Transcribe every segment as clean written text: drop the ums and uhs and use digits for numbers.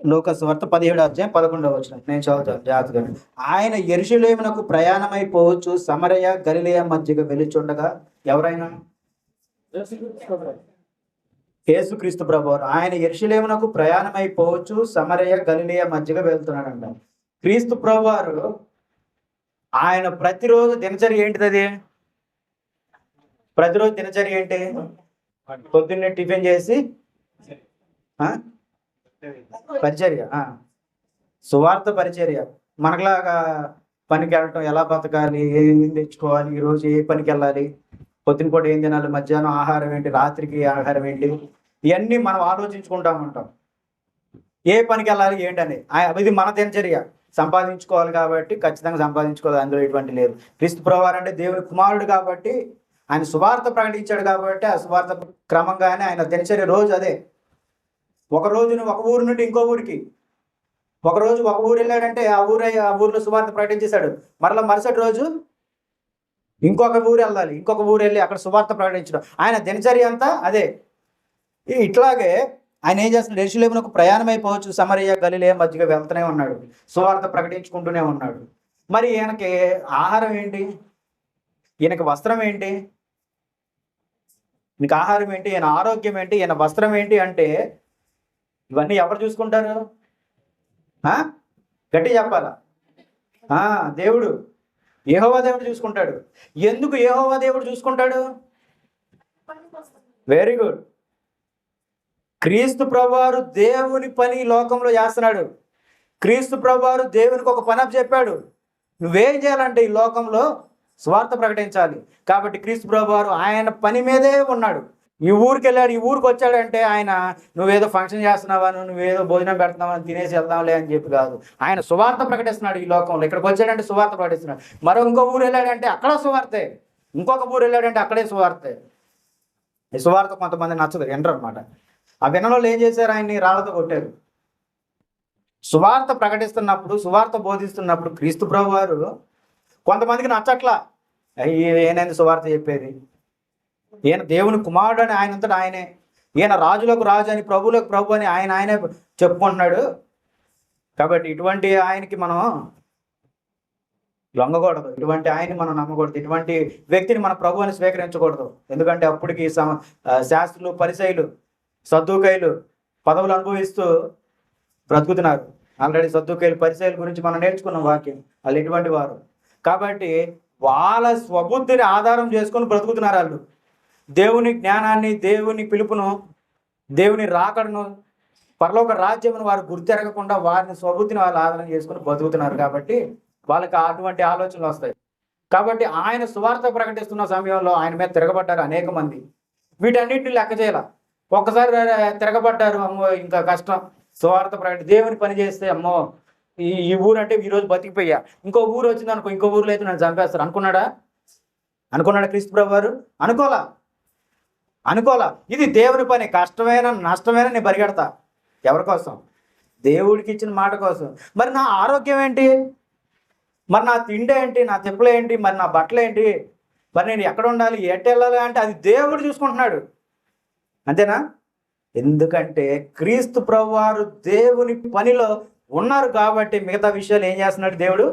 లూకాసు వార్త 17 అధ్యాయం 11 నేను చదువుతాను జాగ్రత్తగా. ఆయన యెరూషలేమునకు ప్రయాణమైపోవచ్చు సమరయ గలిలయ మధ్యగా వెలుచుండగా ఎవరైనా యేసుక్రీస్తు ప్రభువారు ఆయన యెరూషలేమునకు ప్రయాణమైపోవచ్చు సమరయ గలిలయ మధ్యగా వెళ్తున్నాడంట. క్రీస్తు ప్రభువారు ఆయన ప్రతిరోజు దినచర్య ఏంటిది? అది ప్రతిరోజు దినచర్య ఏంటి? పొద్దున్నే టిఫిన్ చేసి పరిచర్య, సువార్త పరిచర్య. మనకులాగా పనికి వెళ్ళటం, ఎలా బతకాలి, ఏం తెచ్చుకోవాలి, ఈరోజు ఏ పనికి వెళ్ళాలి, పొద్దున పూట ఏం తినాలి, మధ్యాహ్నం ఆహారం ఏంటి, రాత్రికి ఆహారం ఏంటి, ఇవన్నీ మనం ఆలోచించుకుంటా ఉంటాం. ఏ పనికి వెళ్ళాలి ఏంటని. ఇది మన దినచర్య. సంపాదించుకోవాలి కాబట్టి ఖచ్చితంగా సంపాదించుకోవాలి, అందులో ఎటువంటి లేదు. క్రీస్తు ప్రభువారు అంటే దేవుని కుమారుడు కాబట్టి ఆయన సువార్త ప్రకటించాడు కాబట్టి ఆ సువార్త క్రమంగానే ఆయన దినచర్య రోజు అదే. ఒక రోజును ఒక ఊరు నుండి ఇంకో ఊరికి, ఒకరోజు ఒక ఊరు వెళ్ళాడంటే ఆ ఊరిలో సువార్త ప్రకటించేశాడు. మరుసటి రోజు ఇంకొక ఊరు వెళ్ళాలి, ఇంకొక ఊరు వెళ్ళి అక్కడ సువార్త ప్రకటించడం. ఆయన దినచర్య అంతా అదే. ఇట్లాగే ఆయన ఏం చేస్తున్నాడు? యెరూషలేమునకు ప్రయాణం అయిపోవచ్చు సమరయ గలిలయ మధ్యగా వెళ్తూనే ఉన్నాడు, సువార్త ప్రకటించుకుంటూనే ఉన్నాడు. మరి ఈయనకి ఆహారం ఏంటి? ఈయనకి వస్త్రం ఏంటి? ఈయనకి ఆహారం ఏంటి? ఈయన ఆరోగ్యం ఏంటి? ఈయన వస్త్రం ఏంటి అంటే ఇవన్నీ ఎవరు చూసుకుంటారు? గట్టి చెప్పాలా? దేవుడు, యెహోవా దేవుడు చూసుకుంటాడు. ఎందుకు యెహోవా దేవుడు చూసుకుంటాడు? Very good. క్రీస్తు ప్రభువారు దేవుని పని లోకంలో చేస్తున్నాడు. క్రీస్తు ప్రభువారు దేవునికి ఒక పని చెప్పాడు, నువ్వేం చేయాలంటే ఈ లోకంలో స్వార్థ ప్రకటించాలి. కాబట్టి క్రీస్తు ప్రభువారు ఆయన పని మీదే ఉన్నాడు. ఈ ఊరికి వెళ్ళాడు, ఈ ఊరికి వచ్చాడంటే ఆయన నువ్వేదో ఫంక్షన్ చేస్తున్నావా, నువ్వేదో భోజనం పెడుతున్నావా, తినేసి వెళ్దాంలే అని చెప్పి కాదు. ఆయన సువార్త ప్రకటిస్తున్నాడు ఈ లోకంలో. ఇక్కడికి వచ్చాడంటే సువార్త ప్రకటిస్తున్నాడు. ఇంకో ఊరు వెళ్ళాడంటే అక్కడ సువార్తే, ఇంకొక ఊరు వెళ్ళాడంటే అక్కడే సువార్తే. ఈ సువార్త కొంతమంది నచ్చదు, ఎంటర్ అనమాట. ఆ వినలో ఏం చేశారు? ఆయన్ని రాళ్లతో కొట్టారు. సువార్త ప్రకటిస్తున్నప్పుడు, సువార్త బోధిస్తున్నప్పుడు క్రీస్తు ప్రభు వారు కొంతమందికి నచ్చట్లా. ఏనైంది సువార్త చెప్పేది? ఈయన దేవుని కుమారుడు అని ఆయనంతటా ఆయనే, ఈయన రాజులకు రాజు అని ప్రభువులకు ప్రభు అని ఆయనే చెప్పుకుంటున్నాడు. కాబట్టి ఇటువంటి ఆయనకి మనం లొంగకూడదు, ఇటువంటి ఆయన్ని మనం నమ్మకూడదు, ఇటువంటి వ్యక్తిని మన ప్రభు అని స్వీకరించకూడదు. ఎందుకంటే అప్పటికి శాస్త్రులు, పరిసయ్యులు, సద్దూకయ్యులు పదవులు అనుభవిస్తూ బ్రతుకుతున్నారు. ఆల్రెడీ సద్దూకయ్యులు, పరిసయ్యుల గురించి మనం నేర్చుకున్నాం వాక్యం. వాళ్ళు ఎటువంటి వారు? కాబట్టి వాళ్ళ స్వబుద్ధిని ఆధారం చేసుకొని బ్రతుకుతున్నారు. వాళ్ళు దేవుని జ్ఞానాన్ని, దేవుని పిలుపును, దేవుని రాకడను, పరలోక రాజ్యమును వారు గుర్తెరగకుండా వారిని స్వబుద్ధిని వాళ్ళు ఆధారం చేసుకొని బతుకుతున్నారు. కాబట్టి వాళ్ళకి అటువంటి ఆలోచనలు వస్తాయి. కాబట్టి ఆయన సువార్త ప్రకటిస్తున్న సమయంలో ఆయన మీద తిరగబడ్డారు అనేక మంది. వీటన్నిటిని లెక్క చేయాల. ఒక్కసారి తిరగబడ్డారు, అమ్మో ఇంకా కష్టం, సువార్త దేవుని పని చేస్తే అమ్మో ఈ ఊరు అంటే ఈరోజు బతికిపోయా, ఇంకో ఊరు వచ్చింది అనుకో, ఇంకో ఊర్లో అయితే నన్ను చంపేస్తారు అనుకున్నాడా క్రీస్తు ప్రభు వారు? అనుకోలా. ఇది దేవుని పని. కష్టమైన నష్టమైన నేను పరిగెడతా. ఎవరి కోసం? దేవుడికి ఇచ్చిన మాట కోసం. మరి నా ఆరోగ్యం ఏంటి? మరి నా తిండి ఏంటి? నా చెప్పులు ఏంటి? మరి నా బట్టలు ఏంటి? మరి నేను ఎక్కడ ఉండాలి, ఎట్టు వెళ్ళాలి అంటే అది దేవుడు చూసుకుంటున్నాడు. అంతేనా? ఎందుకంటే క్రీస్తు ప్రభువారు దేవుని పనిలో ఉన్నారు కాబట్టి మిగతా విషయాలు ఏం చేస్తున్నాడు? దేవుడు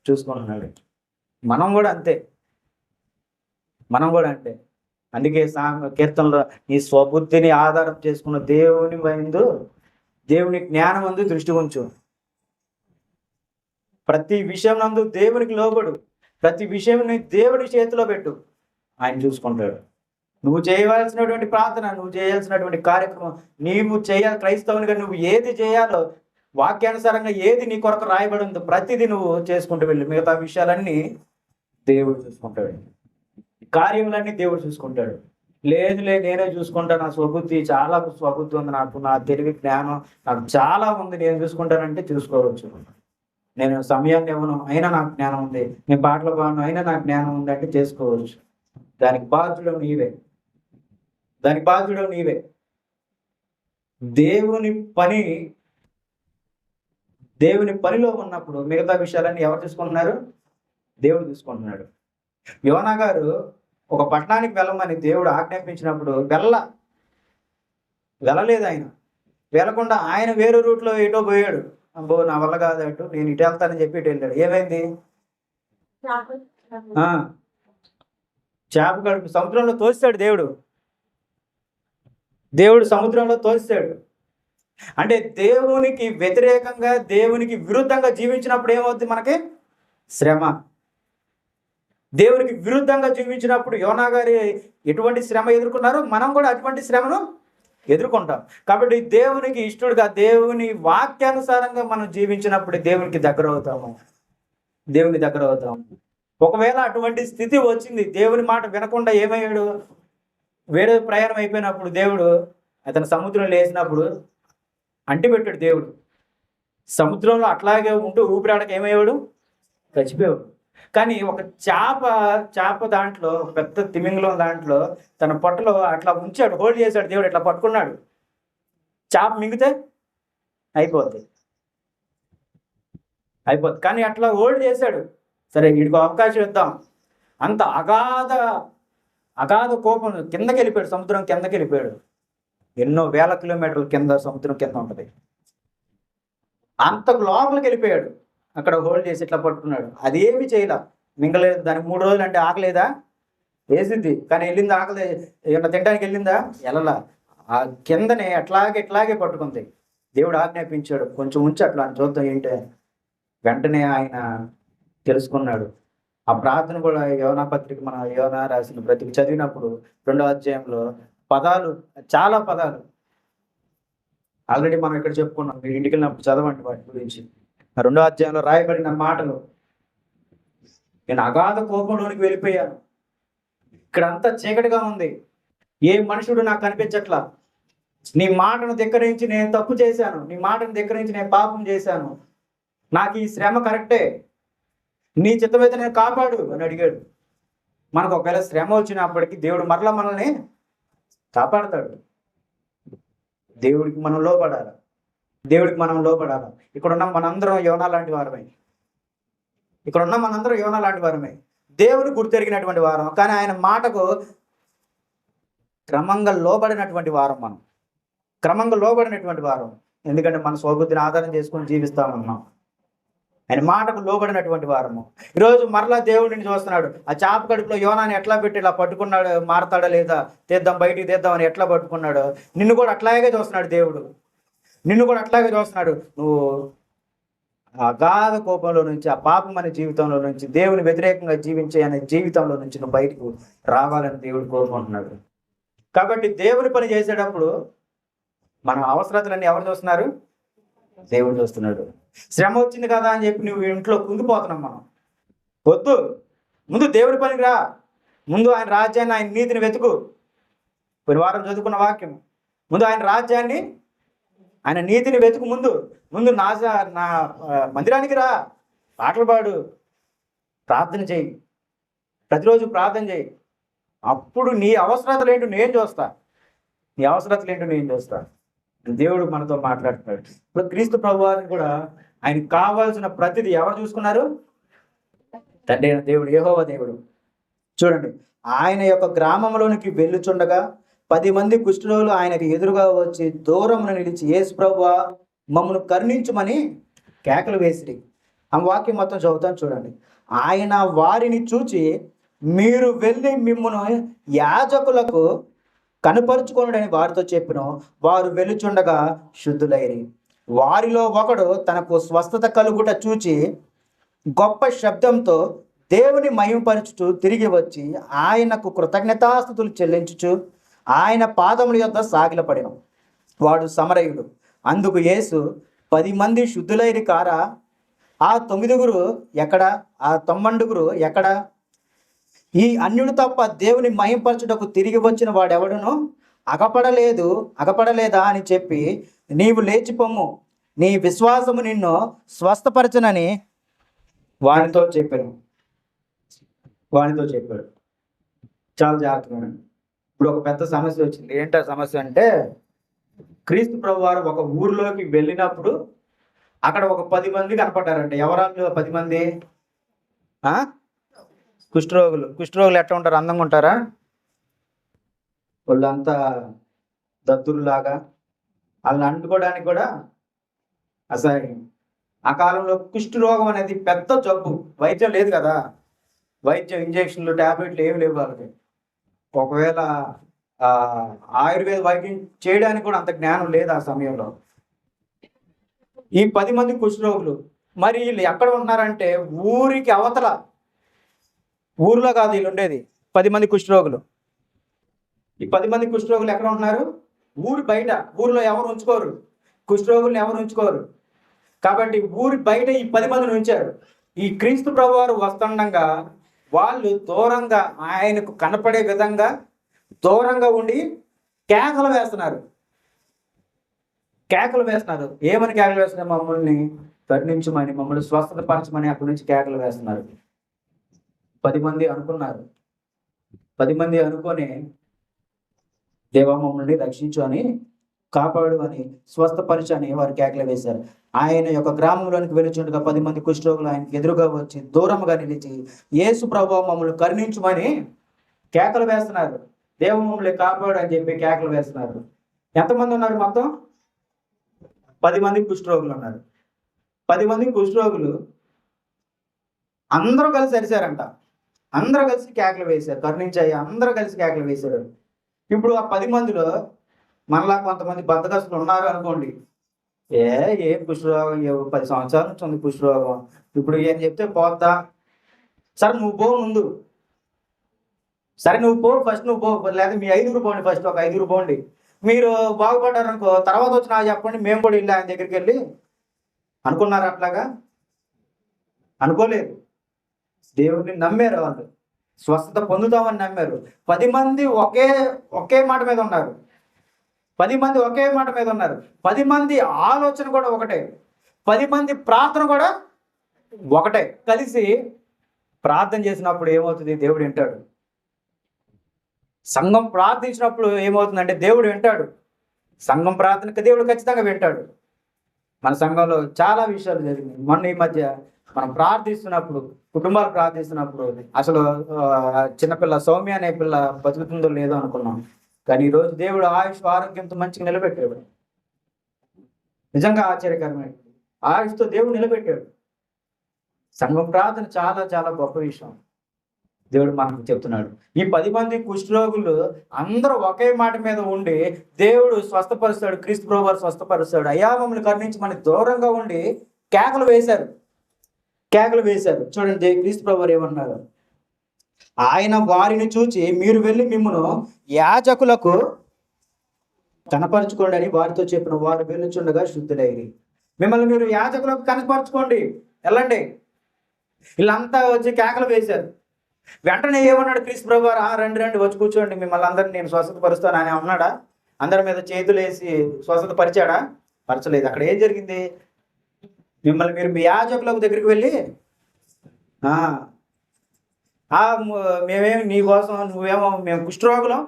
చూసుకుంటున్నాడు. మనం కూడా అంతే. అందుకే కీర్తనలో నీ స్వబుద్ధిని ఆధారం చేసుకున్న దేవుని జ్ఞానం అందు దృష్టి ఉంచు. ప్రతి విషయం నందు దేవునికి లోబడు. ప్రతి విషయం దేవుడి చేతిలో పెట్టు, ఆయన చూసుకుంటాడు. నువ్వు చేయవలసినటువంటి ప్రార్థన, నువ్వు చేయాల్సినటువంటి కార్యక్రమం, నీవు చేయాలి. క్రైస్తవునిగా నువ్వు ఏది చేయాలో వాక్యానుసారంగా ఏది నీ కొరకు రాయబడి ఉందో ప్రతిదీ నువ్వు చేసుకుంటూ వెళ్ళి మిగతా విషయాలన్నీ దేవుడు చూసుకుంటాడు. కార్యములన్నీ దేవుడు చూసుకుంటాడు. లేదు నేనే చూసుకుంటాను, నా స్వబుద్ధి చాలా స్వబుద్ధి ఉంది, నా తెలివి జ్ఞానం నాకు చాలా ఉంది, నేను చూసుకుంటానంటే చూసుకోవచ్చు. నేను సమయాన్ని ఇవ్వను అయినా నాకు జ్ఞానం ఉంది, నేను పాటలు పాడను అయినా నాకు జ్ఞానం ఉంది అంటే చేసుకోవచ్చు. దానికి బాధ్యుడు నీవే. దేవుని పనిలో ఉన్నప్పుడు మిగతా విషయాలన్నీ ఎవరు చూసుకుంటున్నారు? దేవుడు చూసుకుంటున్నాడు. యోనా గారు ఒక పట్టణానికి వెళ్ళమని దేవుడు ఆజ్ఞాపించినప్పుడు వెళ్ళలేదు ఆయన. వెళ్లకుండా ఆయన వేరే రూట్లో ఎటో పోయాడు. అబ్బో నా వల్ల కాదు అటు, నేను ఇటు వెళ్తానని చెప్పి ఇటు వెళ్ళాడు. ఏమైంది? ఆ చేప కడుపు సముద్రంలో తోస్తాడు దేవుడు. దేవుడు సముద్రంలో తోస్తాడు. అంటే దేవునికి వ్యతిరేకంగా, దేవునికి విరుద్ధంగా జీవించినప్పుడు ఏమవుతుంది? మనకి శ్రమ. దేవునికి విరుద్ధంగా జీవించినప్పుడు యోనా గారు ఎటువంటి శ్రమ ఎదుర్కొన్నారో మనం కూడా అటువంటి శ్రమను ఎదుర్కొంటాం. కాబట్టి దేవునికి ఇష్టడుగా, దేవుని వాక్యానుసారంగా మనం జీవించినప్పుడు దేవునికి దగ్గర అవుతాము, దేవుని దగ్గర అవుతాము. ఒకవేళ అటువంటి స్థితి వచ్చింది, దేవుని మాట వినకుండా ఏమయ్యాడు? వేరే ప్రయాణం అయిపోయినప్పుడు దేవుడు అతను సముద్రంలో వేసినప్పుడు అంటిపెట్టాడు. దేవుడు సముద్రంలో అట్లాగే ఉంటూ ఊపిరాడక ఏమయ్యాడు? చచ్చిపోయాడు. కానీ ఒక చేప దాంట్లో, పెద్ద తిమింగలం దాంట్లో తన పొట్టలో అట్లా ఉంచాడు, హోల్డ్ చేశాడు దేవుడు. ఇట్లా పట్టుకున్నాడు. చేప మింగితే అయిపోద్ది. కానీ అట్లా హోల్డ్ చేశాడు. సరే వీడికి అవకాశం ఇద్దాం. అంత అగాధ కోపం కిందకి వెళ్ళిపోయాడు, సముద్రం కిందకి వెళ్ళిపోయాడు. ఎన్నో వేల కిలోమీటర్ల కింద సముద్రం కింద ఉంటుంది. అంతకు లోపలికి వెళ్ళిపోయాడు. అక్కడ హోల్డ్ చేసి ఇట్లా పట్టుకున్నాడు. అదేమి చేయలే, మింగలేదు. దానికి 3 రోజులు అంటే ఆకలేదా? వేసిద్ది. కానీ వెళ్ళింది ఆకలి ఏమన్నా తినడానికి వెళ్ళిందా? వెళ్ళలా. ఆ కిందనే ఎట్లాగే పట్టుకుంది. దేవుడు ఆజ్ఞాపించాడు, కొంచెం ఉంచి అట్లా చూద్దాం ఏంటి. వెంటనే ఆయన తెలుసుకున్నాడు. ఆ ప్రార్థన కూడా యోనా పత్రిక, మన యోనా రాసిన బ్రతికి చదివినప్పుడు 2వ అధ్యాయంలో పదాలు, చాలా పదాలు ఆల్రెడీ మనం ఇక్కడ చెప్పుకున్నాం. మీరు ఇంటికి వెళ్ళినప్పుడు చదవండి వాటి గురించి. 2వ అధ్యాయంలో రాయబడిన మాటలు, నేను అగాధ కోపంలోనికి వెళ్ళిపోయాను. ఇక్కడంతా చీకటిగా ఉంది, ఏ మనుషుడు నాకు కనిపించట్లా. నీ మాటను ధిక్కరించి నేను తప్పు చేశాను, నీ మాటను ధిక్కరించి నేను పాపం చేశాను. నాకు ఈ శ్రమ కరెక్టే, నీ చిత్తమైతే నేను కాపాడు అని అడిగాడు. మనకు ఒకవేళ శ్రమ వచ్చినప్పటికీ దేవుడు మరలా మనల్ని కాపాడతాడు. దేవుడికి మనం లోపడాలి. ఇక్కడున్న మనందరం యోనా లాంటి వారమే. దేవుడు గుర్తెరిగినటువంటి వారం, కానీ ఆయన మాటకు క్రమంగా లోబడినటువంటి వారం. ఎందుకంటే మన స్వబుద్ధిని ఆధారం చేసుకొని జీవిస్తామన్నాం. ఆయన మాటకు లోబడినటువంటి వారము. ఈరోజు మరలా దేవుడిని చూస్తున్నాడు. ఆ చేప కడుపులో యోనాని ఎట్లా పెట్టి ఇలా పట్టుకున్నాడు, మారతాడా లేదా, బయటికి తీద్దామని ఎట్లా పట్టుకున్నాడు, నిన్ను కూడా అట్లాగే చూస్తున్నాడు దేవుడు. నువ్వు అగాధ కోపంలో నుంచి, ఆ పాపం అనే జీవితంలో నుంచి, దేవుని వ్యతిరేకంగా జీవించే అనే జీవితంలో నుంచి నువ్వు బయటకు రావాలని దేవుడు కోరుకుంటున్నాడు. కాబట్టి దేవుని పని చేసేటప్పుడు మన అవసరతలన్నీ ఎవరు చూస్తున్నారు? దేవుడు చూస్తున్నాడు. శ్రమ వచ్చింది కదా అని చెప్పి నువ్వు ఇంట్లో కుంగిపోతున్నాం మనం. వద్దు, ముందు దేవుడి పనికి రా. ముందు ఆయన రాజ్యాన్ని, ఆయన నీతిని వెతుకు. కొన్ని వారం చదువుకున్న వాక్యం, ముందు ఆయన రాజ్యాన్ని, ఆయన నీతిని వెతుకు. ముందు నా మందిరానికి రా, పాటలు పాడు, ప్రార్థన చేయి, ప్రతిరోజు ప్రార్థన చేయి. అప్పుడు నీ అవసరతలు ఏంటో నేను చూస్తా. దేవుడు మనతో మాట్లాడుతున్నాడు. ఇప్పుడు క్రీస్తు ప్రభువారిని కూడా ఆయనకు కావాల్సిన ప్రతిదీ ఎవరు చూసుకున్నారు? తండ్రి అయిన దేవుడు, యెహోవా దేవుడు. చూడండి, ఆయన యొక్క గ్రామంలోనికి వెళ్ళుచుండగా 10 మంది కుష్ఠరోగులు ఆయనకు ఎదురుగా వచ్చి దూరమున నిలిచి, యేసు ప్రభువా మమ్మను కరుణించుమని కేకలు వేసిరి. ఆ వాక్యం మొత్తం చదువుతాను చూడండి. ఆయన వారిని చూచి, మీరు వెళ్ళి మిమ్మును యాజకులకు కనుపరుచుకొనుడని వారితో చెప్పిన. వారు వెళ్ళుచుండగా శుద్ధులైరి. వారిలో ఒకడు తనకు స్వస్థత కలుగుట చూచి గొప్ప శబ్దంతో దేవుని మహిమపరచుచు తిరిగి వచ్చి ఆయనకు కృతజ్ఞతాస్తుతులు చెల్లించుచు ఆయన పాదముల యొద్ద సాగిలపడెను. వాడు సమరయుడు. అందుకు యేసు, 10 మంది శుద్ధులైరి కారా? ఆ 9 ఎక్కడా? ఆ 90 ఎక్కడా? ఈ అన్యుడు తప్ప దేవుని మహింపరచుటకు తిరిగి వచ్చిన వాడెవడును అగపడలేదా అని చెప్పి, నీవు లేచిపోమ్ము, నీ విశ్వాసము నిన్ను స్వస్థపరచనని వానితో చెప్పాడు. చాలా జాగ్రత్తగా. ఇప్పుడు ఒక పెద్ద సమస్య వచ్చింది. ఏంటో సమస్య అంటే, క్రీస్తు ప్రభువారు ఒక ఊర్లోకి వెళ్ళినప్పుడు అక్కడ ఒక 10 మంది కనపడ్డారంట. ఎవరు 10 మంది? కుష్ఠరోగులు ఎట్లా ఉంటారు? అందంగా ఉంటారా? వాళ్ళంతా దద్దురులాగా, వాళ్ళని అంటుకోవడానికి కూడా అసహ్యం. ఆ కాలంలో కుష్టు రోగం అనేది పెద్ద జబ్బు, వైద్యం లేదు కదా, వైద్యం ఇంజక్షన్లు టాబ్లెట్లు ఏమి లేవు వాళ్ళకి. ఒకవేళ ఆ ఆయుర్వేద వైద్యం చేయడానికి కూడా అంత జ్ఞానం లేదు ఆ సమయంలో. ఈ 10 మంది కుష్ఠరోగులు మరి వీళ్ళు ఎక్కడ ఉంటున్నారంటే ఊరికి అవతల, ఊర్లో కాదు వీళ్ళు ఉండేది. 10 మంది కుష్ఠరోగులు, ఈ 10 మంది కుష్ఠరోగులు ఎక్కడ ఉంటున్నారు? ఊరి బయట. ఊర్లో ఎవరు ఉంచుకోరు, కుష్ఠరోగుల్ని ఎవరు ఉంచుకోరు. కాబట్టి ఊరి బయట ఈ 10 మందిని ఉంచారు. ఈ క్రీస్తు ప్రభువారు వస్తుండగా వాళ్ళు దూరంగా ఆయనకు కనపడే విధంగా దూరంగా ఉండి కేకలు వేస్తున్నారు. ఏమని కేకలు వేస్తున్నారు? మమ్మల్ని కరుణించమని, మమ్మల్ని స్వస్థత పరచమని అక్కడి నుంచి కేకలు వేస్తున్నారు. 10 మంది అనుకున్నారు. 10 మంది అనుకొని దేవా మమ్మల్ని రక్షించు అని, కాపాడు అని, స్వస్థపరచు అని వారు కేకలు వేశారు. ఆయన యొక్క గ్రామంలోనికి వెలుచుండగా 10 మంది కుష్ఠరోగులు ఆయనకి ఎదురుగా వచ్చి దూరంగా నిలిచి యేసు ప్రభువా మమ్మల్ని కరుణించుమని కేకలు వేస్తున్నారు. దేవ మమ్మల్ని కాపాడు అని చెప్పి కేకలు వేస్తున్నారు. ఎంతమంది ఉన్నారు? మొత్తం 10 మంది కుష్ఠరోగులు ఉన్నారు. 10 మంది కుష్ఠరోగులు అందరూ కలిసి అరిశారంట. అందరూ కలిసి కేకలు వేశారు, కరుణించాయి. అందరూ కలిసి కేకలు వేశారు. ఇప్పుడు ఆ 10 మందిలో మనలా కొంతమంది బద్దకస్తులు ఉన్నారు అనుకోండి. ఏం కుష్ఠరోగం, 10 సంవత్సరాల నుంచి ఉంది కుష్ఠరోగం, ఇప్పుడు ఏం చెప్తే పోతా, సరే నువ్వు పో ముందు, సరే నువ్వు పో ఫస్ట్, నువ్వు పో, లేదా మీ 5 పోండి, ఫస్ట్ ఒక 5 పోండి, మీరు బాగుపడ్డారనుకో తర్వాత వచ్చి నాకు చెప్పండి, మేము కూడా వెళ్ళి ఆయన దగ్గరికి వెళ్ళి. అనుకున్నారు అట్లాగా? అనుకోలేదు. దేవుడిని నమ్మారు, వాళ్ళు స్వస్థత పొందుతామని నమ్మారు. 10 మంది ఒకే మాట మీద ఉన్నారు. 10 మంది ఒకే మాట మీద ఉన్నారు. 10 మంది ఆలోచన కూడా ఒకటే, 10 మంది ప్రార్థన కూడా ఒకటే. కలిసి ప్రార్థన చేసినప్పుడు ఏమవుతుంది? దేవుడు వింటాడు. సంఘం ప్రార్థించినప్పుడు ఏమవుతుందంటే దేవుడు వింటాడు. సంఘం ప్రార్థనకి దేవుడు ఖచ్చితంగా వింటాడు. మన సంఘంలో చాలా విషయాలు జరిగినాయి. మొన్న ఈ మధ్య మనం ప్రార్థిస్తున్నప్పుడు, కుటుంబాలు ప్రార్థిస్తున్నప్పుడు అసలు చిన్నపిల్ల సౌమ్య అనే పిల్ల బతుకుతుందో లేదో అనుకున్నాం. కానీ ఈరోజు దేవుడు ఆయుష్ ఆరోగ్యంతో మంచిగా నిలబెట్టాడు. నిజంగా ఆశ్చర్యకరమైనది. ఆయుష్తో దేవుడు నిలబెట్టాడు. సంఘం ప్రార్థన చాలా చాలా గొప్ప విషయం. దేవుడు మనకు చెప్తున్నాడు. ఈ 10 మంది కుష్ఠరోగులు అందరూ ఒకే మాట మీద ఉండి దేవుడు స్వస్థపరుస్తాడు, క్రీస్తు ప్రభువారు స్వస్థపరుస్తాడు, అయ్యా మమ్మల్ని కరుణించి మన దూరంగా ఉండి కేకలు వేశారు. చూడండి క్రీస్తు ప్రభువారు ఏమన్నారు? ఆయన వారిని చూచి మీరు వెళ్ళి మిమ్మను యాజకులకు కనపరచుకోండి అని వారితో చెప్పిన. వారు వెళ్ళుచుండగా శుద్ధులైరి. మిమ్మల్ని మీరు యాజకులకు కనపరచుకోండి, వెళ్ళండి. వీళ్ళంతా వచ్చి కేకలు వేశారు. వెంటనే ఏమన్నాడు క్రీస్తు ప్రభువారు? రండి రండి వచ్చి కూర్చోండి, మిమ్మల్ని అందరినీ నేను స్వస్థత పరుస్తాను అని అన్నాడా? అందరి మీద చేతులు వేసి స్వస్థత పరిచాడా? పరచలేదు. అక్కడ ఏం జరిగింది? మిమ్మల్ని మీరు మీ యాజకులకు దగ్గరికి వెళ్ళి మేమేమి నీ కోసం, నువ్వేమో మేము కుష్ఠరోగులం,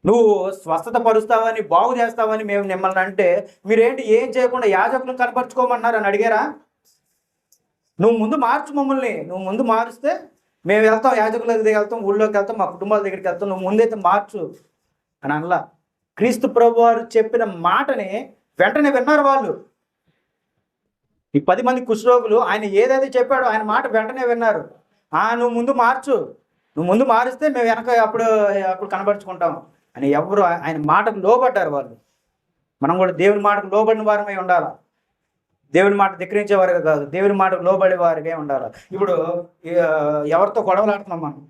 నువ్వు స్వస్థత పరుస్తావని బాగు చేస్తావని మేము మిమ్మల్ని అంటే మీరేంటి ఏం చేయకుండా యాజకులను కనపరుచుకోమన్నారు అని అడిగారా? నువ్వు ముందు మార్చు మమ్మల్ని, నువ్వు ముందు మారుస్తే మేము వెళ్తాం, యాజకుల దగ్గరికి వెళ్తాం, ఊళ్ళోకి వెళ్తాం, మా కుటుంబాల దగ్గరికి వెళ్తాం, నువ్వు ముందైతే మార్చు అని అనలా. క్రీస్తు ప్రభువారు చెప్పిన మాటని వెంటనే విన్నారు వాళ్ళు. ఈ 10 మంది కుష్ఠరోగులు ఆయన ఏదైతే చెప్పాడో ఆయన మాట వెంటనే విన్నారు. నువ్వు ముందు మార్చు, నువ్వు ముందు మారిస్తే మేము వెనక అప్పుడు కనబరుచుకుంటాం అని ఎవరు ఆయన మాటకు లోబడ్డారు వాళ్ళు. మనం కూడా దేవుని మాటకు లోబడిన వారమై ఉండాలా. దేవుని మాట ధిక్కరించేవారుగా కాదు, దేవుని మాటకు లోబడే వారిగా ఉండాలి. ఇప్పుడు ఎవరితో గొడవలు ఆడుతున్నాం మనం?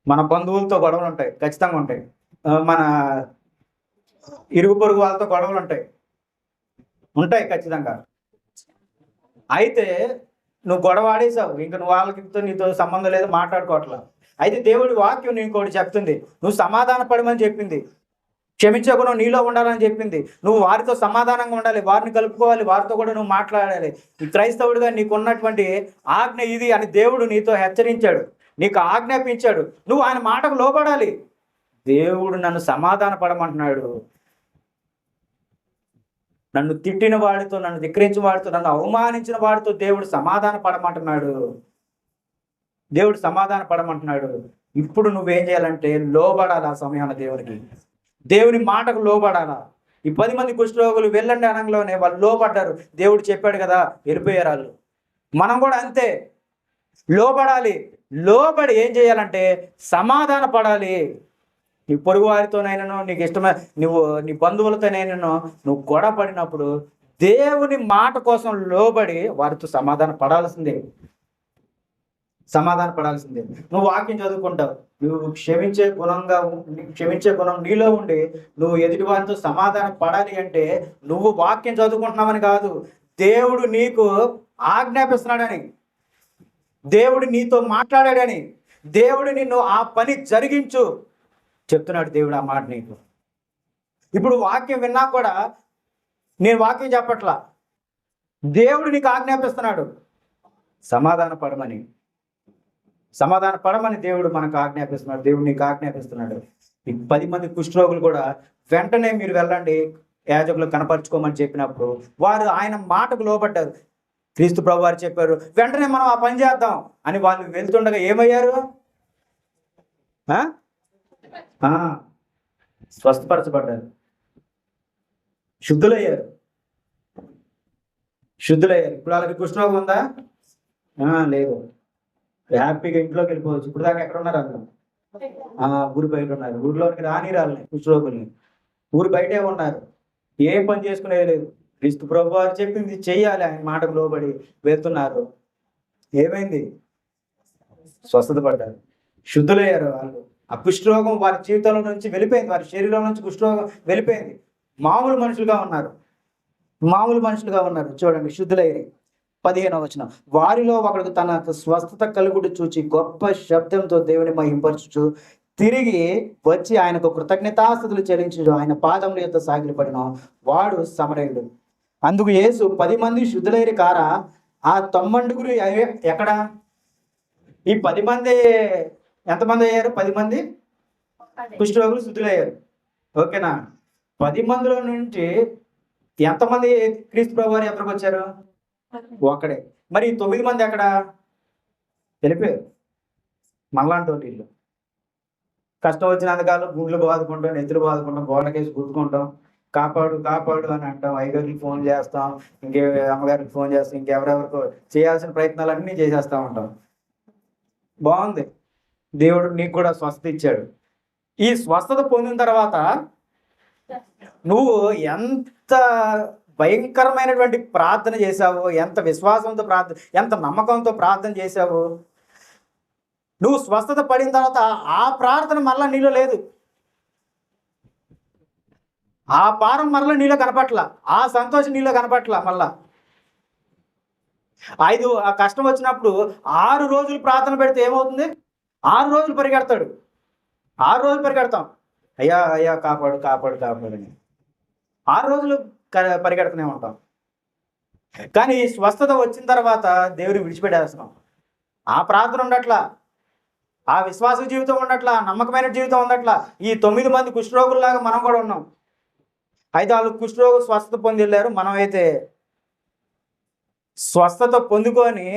మన బంధువులతో గొడవలు ఉంటాయి, ఖచ్చితంగా ఉంటాయి. మన ఇరుగు పొరుగు వాళ్ళతో గొడవలు ఉంటాయి ఖచ్చితంగా. అయితే నువ్వు గొడవ ఆడేసావు, ఇంకా నువ్వు వాళ్ళకితో నీతో సంబంధం లేదు, మాట్లాడుకోవట్లా. అయితే దేవుడి వాక్యం నీకోటి చెప్తుంది, నువ్వు సమాధాన పడమని చెప్పింది, క్షమించకుండా నీలో ఉండాలని చెప్పింది. నువ్వు వారితో సమాధానంగా ఉండాలి, వారిని కలుపుకోవాలి, వారితో కూడా నువ్వు మాట్లాడాలి. ఈ క్రైస్తవుడిగా నీకు ఉన్నటువంటి ఆజ్ఞ ఇది అని దేవుడు నీతో హెచ్చరించాడు, నీకు ఆజ్ఞాపించాడు. నువ్వు ఆయన మాటకు లోబడాలి. దేవుడు నన్ను సమాధాన పడమంటున్నాడు. నన్ను తిట్టిన వాడితో, నన్ను ధిక్కరించిన వాడితో, నన్ను అవమానించిన వాడితో దేవుడు సమాధాన పడమంటున్నాడు. ఇప్పుడు నువ్వేం చేయాలంటే లోబడాలి ఆ సమయాన దేవుడికి. దేవుని మాటకు లోబడాలా. ఈ 10 మంది కుష్ఠరోగులు వెళ్ళండి అనంలోనే వాళ్ళు లోబడ్డారు. దేవుడు చెప్పాడు కదా, వెళ్ళిపోయారు వాళ్ళు. మనం కూడా అంతే, లోబడాలి. లోబడి ఏం చేయాలంటే సమాధాన పడాలి. నీ పొరుగు వారితోనైనాను, నీకు ఇష్టమైన నీ బంధువులతోనైనాను నువ్వు గొడవ పడినప్పుడు దేవుని మాట కోసం లోబడి వారితో సమాధాన పడాల్సిందే. నువ్వు వాక్యం చదువుకుంటావు, నువ్వు క్షమించే గుణం నీలో ఉండి నువ్వు ఎదుటి వారితో సమాధాన పడాలి అంటే నువ్వు వాక్యం చదువుకుంటున్నావని కాదు, దేవుడు నీకు ఆజ్ఞాపిస్తున్నాడని, దేవుడు నీతో మాట్లాడాడని, దేవుడు నిన్ను ఆ పని జరిగించు చెప్తున్నాడు దేవుడు ఆ మాట నీకు. ఇప్పుడు వాక్యం విన్నా కూడా నేను వాక్యం చెప్పట్లా, దేవుడు నీకు ఆజ్ఞాపిస్తున్నాడు సమాధాన పడమని దేవుడు మనకు ఆజ్ఞాపిస్తున్నాడు. దేవుడు నీకు ఆజ్ఞాపిస్తున్నాడు. ఈ 10 మంది కుష్ఠరోగులు కూడా వెంటనే మీరు వెళ్ళండి యాజకులు కనపరుచుకోమని చెప్పినప్పుడు వారు ఆయన మాటకు లోబడ్డారు. క్రీస్తు ప్రభు వారు చెప్పారు వెంటనే మనం ఆ పని చేద్దాం అని. వాళ్ళు వెళ్తుండగా ఏమయ్యారు? స్వస్థపరచబడ్డారు, శుద్ధులయ్యారు. ఇప్పుడు వాళ్ళకి కుష్ఠరోగం ఉందా? లేదు, హ్యాపీగా ఇంట్లోకి వెళ్ళిపోవచ్చు. ఇప్పుడు దాకా ఎక్కడ ఉన్నారు అందరూ? ఊరు బయట ఉన్నారు. ఊరిలోనికి రాలని కుష్ఠరోగుల్ని ఊరు బయటే ఉన్నారు, ఏ పని చేసుకునేది లేదు. క్రీస్తు ప్రభు వారు చెప్పింది చెయ్యాలి, ఆయన మాటకు లోబడి వెళ్తున్నారు. ఏమైంది? స్వస్థత పడ్డారు, శుద్ధులయ్యారు. వాళ్ళు ఆ కుష్ఠరోగం వారి జీవితంలో నుంచి వెళ్ళిపోయింది, వారి శరీరం నుంచి కుష్ఠరోగం వెళ్ళిపోయింది. మామూలు మనుషులుగా ఉన్నారు. చూడండి, శుద్ధులయ్యారు. 15వ వచనం, వారిలో ఒకడు తనకు స్వస్థత కలుగుడు చూచి గొప్ప శబ్దంతో దేవుని మహింపరచుచు తిరిగి వచ్చి ఆయనకు కృతజ్ఞతాస్తుతులు చెల్లించు ఆయన పాదముల యొక్క సాగిలపడిన వాడు సమరయుడు. అందుకు యేసు 10 మంది శుద్ధులైరి కారా, ఆ 90 ఎక్కడ? ఈ 10 మంది ఎంతమంది అయ్యారు? 10 మంది కుష్ఠరోగులు శుద్ధులయ్యారు. ఓకేనా? 10 మందిలో నుంచి ఎంతమంది క్రీస్తు ప్రభు వారి ఎక్కడికి వచ్చారు? ఒక్కడే. మరి 9 మంది ఎక్కడ వెళ్ళిపోయారు? మనలాంటి వీళ్ళు కష్టం వచ్చినంతకాలం గుండ్లు బాదుకుంటాం, నెత్తులు బాదుకుంటాం, గోడకేసి గుద్దుకుంటాం, కాపాడు అని అంటాం. అయ్యగారికి ఫోన్ చేస్తాం, అమ్మగారికి ఫోన్ చేస్తాం, ఇంకెవరెవరికో చేయాల్సిన ప్రయత్నాలన్నీ చేసేస్తూ ఉంటాం. బాగుంది, దేవుడు నీకు కూడా స్వస్థత ఇచ్చాడు. ఈ స్వస్థత పొందిన తర్వాత నువ్వు ఎంత భయంకరమైనటువంటి ప్రార్థన చేశావు, ఎంత విశ్వాసంతో ఎంత నమ్మకంతో ప్రార్థన చేశావు. నువ్వు స్వస్థత పడిన తర్వాత ఆ ప్రార్థన మరలా నీలో లేదు, ఆ భారం మరలా నీలో కనపట్ల, ఆ సంతోషం నీలో కనపట్ల. మళ్ళా ఆ కష్టం వచ్చినప్పుడు 6 రోజులు ప్రార్థన పెడితే ఏమవుతుంది? 6 రోజులు పరిగెడతాడు, 6 రోజులు పరిగెడతాం, అయ్యా కాపాడు అని 6 రోజులు పరిగెడుతూనే ఉంటాం. కానీ స్వస్థత వచ్చిన తర్వాత దేవుని విడిచిపెట్టేస్తున్నాం. ఆ ప్రార్థన ఉండట్లా, ఆ విశ్వాస జీవితం ఉండట్లా, నమ్మకమైన జీవితం ఉండట్లా. ఈ 9 మంది కుష్ఠరోగుల్లాగా మనం కూడా ఉన్నాం. అయితే వాళ్ళు కుష్ఠరోగులు స్వస్థత పొంది వెళ్ళారు, మనం అయితే స్వస్థత పొందుకొని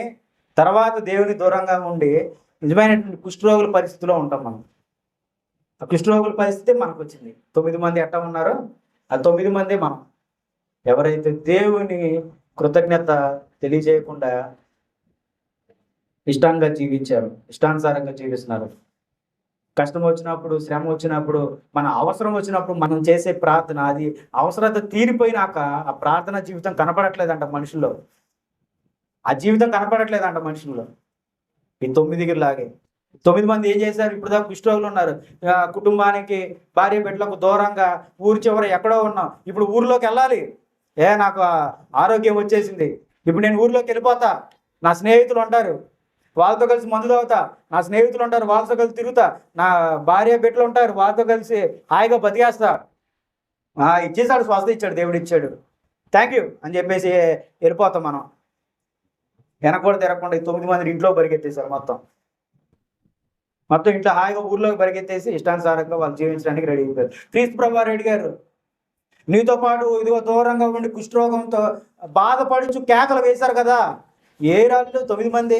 తర్వాత దేవుని దూరంగా ఉండి నిజమైనటువంటి కుష్ఠరోగుల పరిస్థితిలో ఉంటాం మనం. ఆ కుష్ఠరోగుల పరిస్థితి మనకు వచ్చింది. 9 మంది ఎట్లా ఉన్నారో ఆ 9 మంది మనం. ఎవరైతే దేవుని కృతజ్ఞత తెలియజేయకుండా ఇష్టంగా జీవించారు, ఇష్టానుసారంగా జీవిస్తున్నారు. కష్టం వచ్చినప్పుడు, శ్రమ వచ్చినప్పుడు, మన అవసరం వచ్చినప్పుడు మనం చేసే ప్రార్థన, అది అవసరత తీరిపోయినాక ఆ ప్రార్థన జీవితం కనపడట్లేదంట మనుషుల్లో. ఆ జీవితం కనపడట్లేదంట మనుషుల్లో. ఈ 9 లాగే 9 మంది ఏం చేశారు? ఇప్పుడు దాకా కుష్ఠరోగులు ఉన్నారు, కుటుంబానికి భార్య బిడ్డలకు దూరంగా ఊరి చివర ఎక్కడో ఉన్నాం. ఇప్పుడు ఊరిలోకి వెళ్ళాలి, నాకు ఆరోగ్యం వచ్చేసింది, ఇప్పుడు నేను ఊరిలోకి వెళ్ళిపోతా, నా స్నేహితులు ఉంటారు వాళ్ళతో కలిసి మందు తాగుతా, నా స్నేహితులు ఉంటారు వాళ్ళతో కలిసి తిరుగుతా, నా భార్య బిడ్డలు ఉంటారు వాళ్ళతో కలిసి హాయిగా బతికేస్తా. ఇచ్చేసాడు, స్వస్థత ఇచ్చాడు, దేవుడు ఇచ్చాడు, థ్యాంక్ యూ అని చెప్పేసి వెళ్ళిపోతాం మనం. వెనకూడ తిరగకుండా 9 మంది ఇంట్లో పరిగెత్తేశారు. మొత్తం ఇంట్లో హాయిగా ఊర్లోకి పరిగెత్తేసి ఇష్టానుసారంగా వాళ్ళు జీవించడానికి రెడీ అయిపోయారు. క్రీస్తు ప్రభు వారు అడిగారు, నీతో పాటు ఇదిగో దూరంగా ఉండి కుష్ఠరోగంతో బాధపడుచు కేకలు వేశారు కదా, ఏ రాళ్ళు 9 మంది?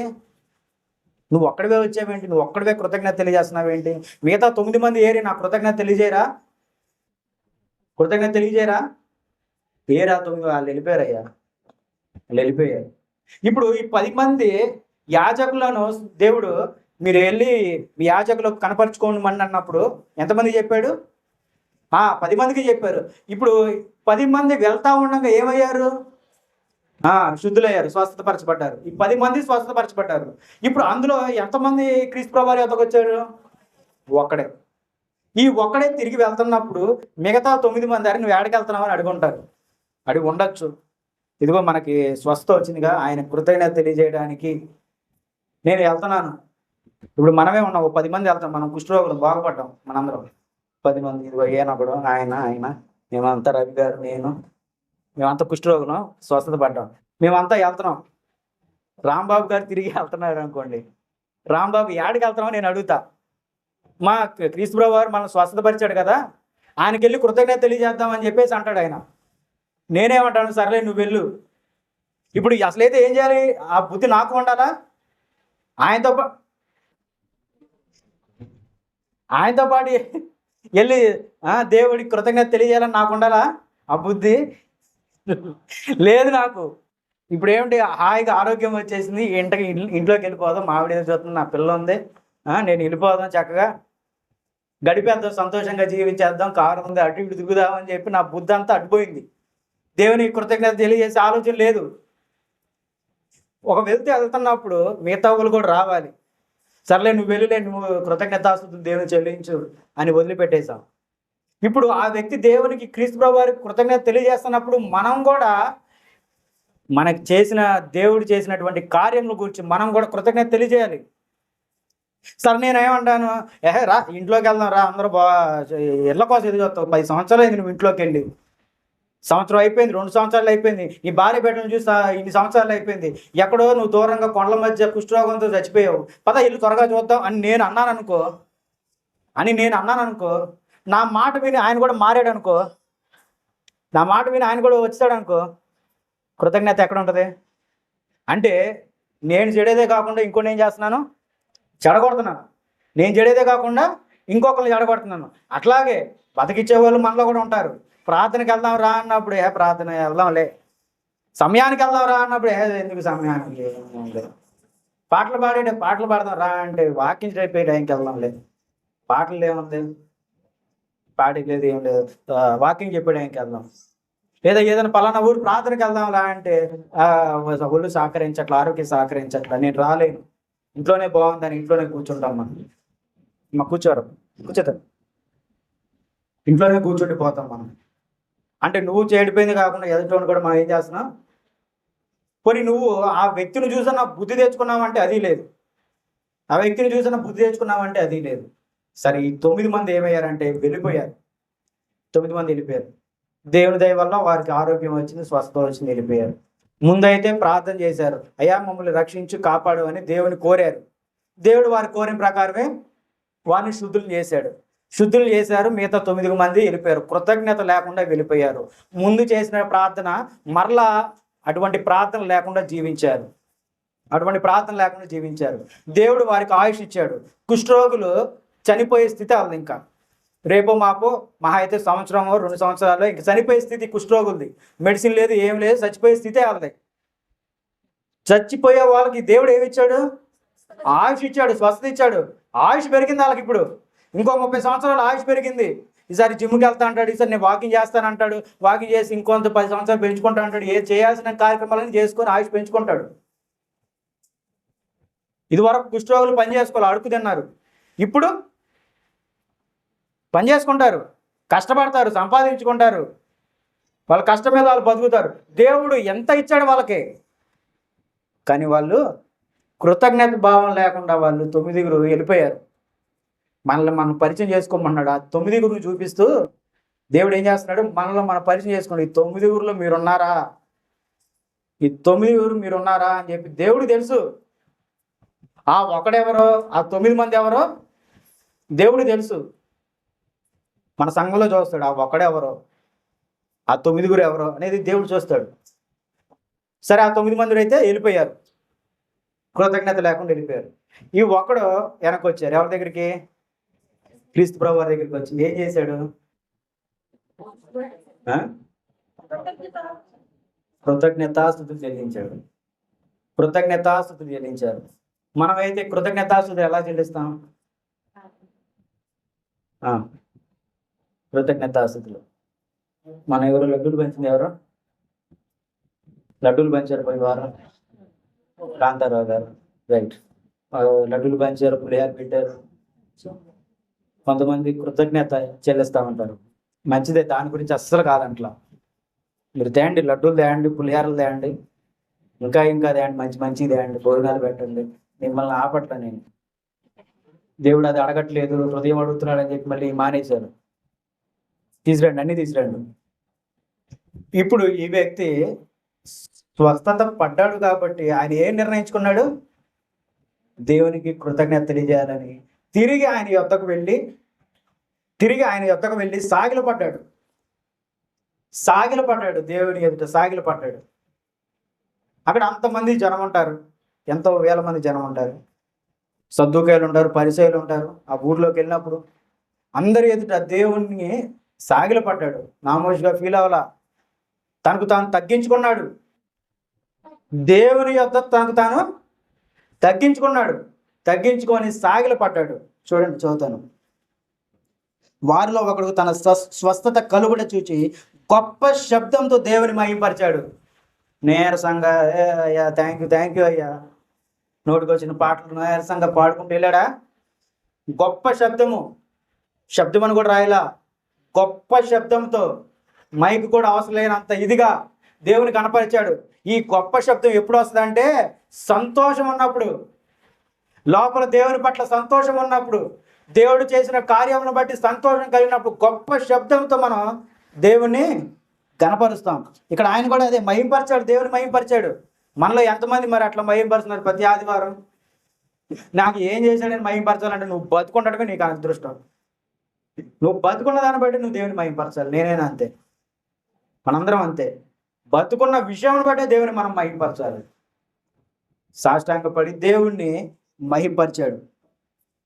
నువ్వు ఒక్కడివే వచ్చావేంటి? నువ్వు ఒక్కడివే కృతజ్ఞత తెలియజేస్తున్నావేంటి? మిగతా 9 మంది ఏరి నా కృతజ్ఞత తెలియజేయరా? కృతజ్ఞత తెలియజేయరా? పేరా 9 వాళ్ళు వెళ్ళిపోయారయ్యా, వాళ్ళు వెళ్ళిపోయారు. ఇప్పుడు ఈ 10 మంది యాజకులను దేవుడు మీరు వెళ్ళి మీ యాజకులకు కనపరుచుకోమని అన్నప్పుడు ఎంతమంది చెప్పాడు? 10 మందికి చెప్పారు. ఇప్పుడు 10 మంది వెళ్తా ఉండగా ఏమయ్యారు? శుద్ధులయ్యారు, స్వస్థతపరచబడ్డారు. ఈ 10 మంది స్వస్థతపరచబడ్డారు. ఇప్పుడు అందులో ఎంతమంది క్రీస్తు ప్రభువారి వద్దకు వచ్చారు? ఒక్కడే. ఈ ఒక్కడే తిరిగి వెళ్తున్నప్పుడు మిగతా 9 మంది అరే నువ్వు ఏడకి వెళ్తున్నావు అని అడుగుంటారు, అడిగి ఉండొచ్చు. ఇదిగో మనకి స్వస్థ వచ్చిందిగా, ఆయన కృతజ్ఞత తెలియజేయడానికి నేను వెళ్తున్నాను. ఇప్పుడు మనమే ఉన్నాం, 10 మంది వెళ్తాం, మనం కుష్ఠరోగులు బాగుపడ్డాం మనందరం 10 మంది. ఇదిగో ఈయనొకడు, ఆయన మేమంతా రవి గారు, నేను, మేమంతా కుష్ఠరోగులం, స్వస్థత పడ్డాం. మేమంతా వెళ్తున్నాం. రాంబాబు గారు తిరిగి వెళ్తున్నారు అనుకోండి, రాంబాబు ఏడికి వెళ్తున్నామో నేను అడుగుతా. మా క్రీస్తు ప్రభు వారు మనల్ని స్వస్థతపరిచాడు కదా, ఆయనకి వెళ్ళి కృతజ్ఞత తెలియజేద్దామని చెప్పేసి అంటాడు ఆయన. నేనేమంటాను, సర్లే నువ్వు వెళ్ళు. ఇప్పుడు అసలైతే ఏం చేయాలి? ఆ బుద్ధి నాకు ఉండాలా? ఆయనతో పాటు వెళ్ళి దేవుడికి కృతజ్ఞత తెలియజేయాలని నాకు ఉండాలా ఆ బుద్ధి? లేదు నాకు. ఇప్పుడు ఏమిటి, హాయిగా ఆరోగ్యం వచ్చేసింది, ఇంట్లోకి వెళ్ళిపోదాం, మావిడ చూస్తుంది, నా పిల్ల ఉంది, నేను వెళ్ళిపోదాం, చక్కగా గడిపేద్దాం, సంతోషంగా జీవించేద్దాం, కారు ఉంది, అటు ఇటు దిగుదామని చెప్పి నా బుద్ధి అంతా అడ్డుపోయింది. దేవునికి కృతజ్ఞత తెలియజేసే ఆలోచన లేదు. ఒక వెళ్తున్నప్పుడు మిగతా వాళ్ళు కూడా రావాలి. సర్లే నువ్వు వెళ్ళలే, నువ్వు కృతజ్ఞతాస్తుతులు దేవుని చెల్లించు అని వదిలిపెట్టేశాం. ఇప్పుడు ఆ వ్యక్తి దేవునికి క్రీస్తు ప్రభు వారికి కృతజ్ఞత తెలియజేస్తున్నప్పుడు మనం కూడా మనకు దేవుడు చేసినటువంటి కార్యముల గురించి మనం కూడా కృతజ్ఞత తెలియజేయాలి. సరే నేనేమంటాను, రా ఇంట్లోకి వెళ్దాం రా, అందరూ ఇళ్ళ కోసం ఎదురు చూస్తావు, 10 సంవత్సరాలు అయింది నువ్వు ఇంట్లోకి వెళ్ళి, సంవత్సరం అయిపోయింది, 2 సంవత్సరాలు అయిపోయింది, నీ భార్య బిడ్డను చూసి ఇన్ని సంవత్సరాలు అయిపోయింది, ఎక్కడో నువ్వు దూరంగా కొండల మధ్య కుష్ఠరోగంతో చచ్చిపోయావు, పద ఇల్లు త్వరగా చూద్దాం అని నేను అన్నాను అనుకో, నా మాట విని ఆయన కూడా మారాడు అనుకో, నా మాట విని ఆయన కూడా వచ్చాడు అనుకో, కృతజ్ఞత ఎక్కడ ఉంటుంది? అంటే నేను చెడేదే కాకుండా ఇంకోటి ఏం చేస్తున్నాను? చెడగొడుతున్నాను. నేను చెడేదే కాకుండా ఇంకొకరిని చెడగొడుతున్నాను. అట్లాగే బతికిచ్చే వాళ్ళు మనలో కూడా ఉంటారు. ప్రార్థనకి వెళ్దాం రా అన్నప్పుడు ప్రార్థన వెళ్దాంలే, సమయానికి వెళ్దాం రా అన్నప్పుడు ఎందుకు సమయానికి, పాటలు పాడదాం రా అంటే వాకింగ్ అయిపోయి టైంకి వెళ్దాంలే, పాటలు ఏముంది, పాటలు లేదు, ఏం లేదు, వాకింగ్ చెప్పే టైంకి వెళ్దాం. లేదా ఏదైనా పలానా ఊరు ప్రార్థనకి వెళ్దాం రా అంటే ఒళ్ళు సహకరించట్లా, ఆరోగ్యం సహకరించట్లా, నేను రాలేను, ఇంట్లోనే బాగుందని ఇంట్లోనే కూర్చుంటాం. మనం కూర్చోతాం, ఇంట్లోనే కూర్చుండి పోతాం మనం. అంటే నువ్వు చెడిపోయింది కాకుండా ఎదుటోని కూడా మనం ఏం చేస్తున్నాం? పోనీ నువ్వు ఆ వ్యక్తిని చూసన్నా బుద్ధి తెచ్చుకున్నావంటే అది లేదు, ఆ వ్యక్తిని చూసన్నా బుద్ధి తెచ్చుకున్నావంటే అది లేదు. సరే ఈ 9 మంది ఏమయ్యారంటే వెళ్ళిపోయారు. 9 మంది వెళ్ళిపోయారు. దేవుని దయ వల్ల వారికి ఆరోగ్యం వచ్చింది, స్వస్థత వచ్చింది, వెళ్ళిపోయారు. ముందైతే ప్రార్థన చేశారు, అయ్యా మమ్మల్ని రక్షించి కాపాడు అని దేవుని కోరారు. దేవుడు వారి కోరిన ప్రకారమే వారిని శుద్ధులు చేశారు. మిగతా 9 మంది వెళ్ళిపోయారు, కృతజ్ఞత లేకుండా వెళ్ళిపోయారు. ముందు చేసిన ప్రార్థన మరలా అటువంటి ప్రార్థన లేకుండా జీవించారు. దేవుడు వారికి ఆయుష్ ఇచ్చాడు. కుష్ఠరోగులు చనిపోయే స్థితి వాళ్ళది, ఇంకా రేపో మాపో మహా అయితే సంవత్సరమో 2 సంవత్సరాలు ఇంక చనిపోయే స్థితి కుష్ఠరోగులది. మెడిసిన్ లేదు, ఏం లేదు, చచ్చిపోయే స్థితే వాళ్ళది. చచ్చిపోయే వాళ్ళకి దేవుడు ఏమి ఇచ్చాడు? ఆయుష్ ఇచ్చాడు, స్వస్థత ఇచ్చాడు. ఆయుష్ పెరిగింది వాళ్ళకి. ఇప్పుడు ఇంకో 30 సంవత్సరాలు ఆయుష్ పెరిగింది. ఈసారి జిమ్కి వెళ్తా అంటాడు, ఈసారి నేను వాకింగ్ చేస్తాను అంటాడు, వాకింగ్ చేసి ఇంకొంత 10 సంవత్సరాలు పెంచుకుంటా అంటాడు. ఏ చేయాల్సిన కార్యక్రమాలను చేసుకొని ఆయుష్ పెంచుకుంటాడు. ఇదివరకు కుష్ఠరోగులు పని చేసుకోవాలి, అడుగు తిన్నారు. ఇప్పుడు పని చేసుకుంటారు, కష్టపడతారు, సంపాదించుకుంటారు, వాళ్ళ కష్టం మీద వాళ్ళు బతుకుతారు. దేవుడు ఎంత ఇచ్చాడు వాళ్ళకి, కానీ వాళ్ళు కృతజ్ఞత భావం లేకుండా వాళ్ళు 9 వెళ్ళిపోయారు. మనల్ని మనం పరిచయం చేసుకోమన్నాడు. ఆ 9 చూపిస్తూ దేవుడు ఏం చేస్తున్నాడు? మనల్ని మనం పరిచయం చేసుకోండి. ఈ 9 మీరున్నారా, ఈ 9 మీరున్నారా అని చెప్పి దేవుడు తెలుసు. ఆ ఒకడెవరో, ఆ 9 మంది ఎవరో దేవుడు తెలుసు. మన సంఘంలో చూస్తాడు, ఆ ఒకడెవరో, ఆ 9 ఎవరో అనేది దేవుడు చూస్తాడు. సరే ఆ 9 మంది అయితే వెళ్ళిపోయారు, కృతజ్ఞత లేకుండా వెళ్ళిపోయారు. ఈ ఒక్కడు వెనక్కి వచ్చారు. ఎవరి దగ్గరికి? క్రీస్తు ప్రభు వారి దగ్గరికి వచ్చి ఏం చేశాడు? ఆ? కృతజ్ఞతాస్తుతులు చెల్లించాడు. కృతజ్ఞతాస్తుతులు చెల్లించారు. మనమైతే కృతజ్ఞతాస్తుతులు ఎలా చెల్లిస్తాం? ఆ, కృతజ్ఞతాస్తుతులు. మన ఎవరు లడ్డూలు పంచింది? ఎవరు లడ్డూలు పంచారు పోయి వారం? కాంతారావు గారు. రైట్. లడ్డూలు పంచారు, పులిహార పెట్టారు. కొంతమంది కృతజ్ఞత చెల్లిస్తా ఉంటారు. మంచిదే, దాని గురించి అస్సలు కాదంట్లా. మీరు తేండి, లడ్డూలు తేండి, పులిహారలు తేండి, ఇంకా ఇంకా తేండి, మంచి మంచిది తేండి, భోజనాలు పెట్టండి. మిమ్మల్ని ఆపట్ల నేను. దేవుడు అది అడగట్లేదు, హృదయం అడుగుతున్నాడు అని చెప్పి మళ్ళీ మానేశారు. తీసుకురండి, అన్ని తీసుకురండి. ఇప్పుడు ఈ వ్యక్తి స్వస్థత పడ్డాడు కాబట్టి ఆయన ఏం నిర్ణయించుకున్నాడు? దేవునికి కృతజ్ఞత తెలియజేయాలని తిరిగి ఆయన యొద్దకు వెళ్ళి సాగిలపడ్డాడు. దేవుని ఎదుట సాగిలపడ్డాడు. అక్కడ అంతమంది జనం ఉంటారు, ఎంతో వేల మంది జనం ఉంటారు. సద్దూకాయలు ఉంటారు, పరిసయ్యులు ఉంటారు. ఆ ఊర్లోకి వెళ్ళినప్పుడు అందరి ఎదుట దేవుణ్ణి సాగిలపడ్డాడు. నామోషిగా ఫీల్ అవ్వాల, తనకు తాను తగ్గించుకున్నాడు. దేవుని యొద్ద తనకు తాను తగ్గించుకొని సాగిలపడ్డాడు. చూడండి, చదువుతాను. వారిలో ఒకడు తన స్వస్థత కలుగుట చూచి గొప్ప శబ్దంతో దేవుని మహింపరిచాడు. నీరసంగా అయ్యా థ్యాంక్ యూ అయ్యా, నోటికి వచ్చిన పాటలు నీరసంగా పాడుకుంటూ వెళ్ళాడా? గొప్ప శబ్దం అని కూడా రాయలా, గొప్ప శబ్దంతో, మైక్ కూడా అవసరం లేనంత ఇదిగా దేవుని కనపరిచాడు. ఈ గొప్ప శబ్దం ఎప్పుడు వస్తుందంటే సంతోషం ఉన్నప్పుడు, లోపల దేవుని పట్ల సంతోషం ఉన్నప్పుడు, దేవుడు చేసిన కార్యమును బట్టి సంతోషం కలిగినప్పుడు గొప్ప శబ్దంతో మనం దేవుణ్ణి కనపరుస్తాం. ఇక్కడ ఆయన కూడా అదే మహింపరిచాడు, దేవుని మహింపరిచాడు. మనలో ఎంతమంది మరి అట్లా మహింపరుస్తున్నారు? ప్రతి ఆదివారం నాకు ఏం చేశాడని మహింపరచాలంటే నువ్వు బతుకుండటమే నీకు అదృష్టం. నువ్వు బతుకున్న దాన్ని బట్టి నువ్వు దేవుని మహింపరచాలి. నేనైనా అంతే, మనందరం అంతే. బతుకున్న విషయం బట్టే దేవుని మనం మహింపరచాలి. సాష్టాంగపడి దేవుణ్ణి మహింపరిచాడు.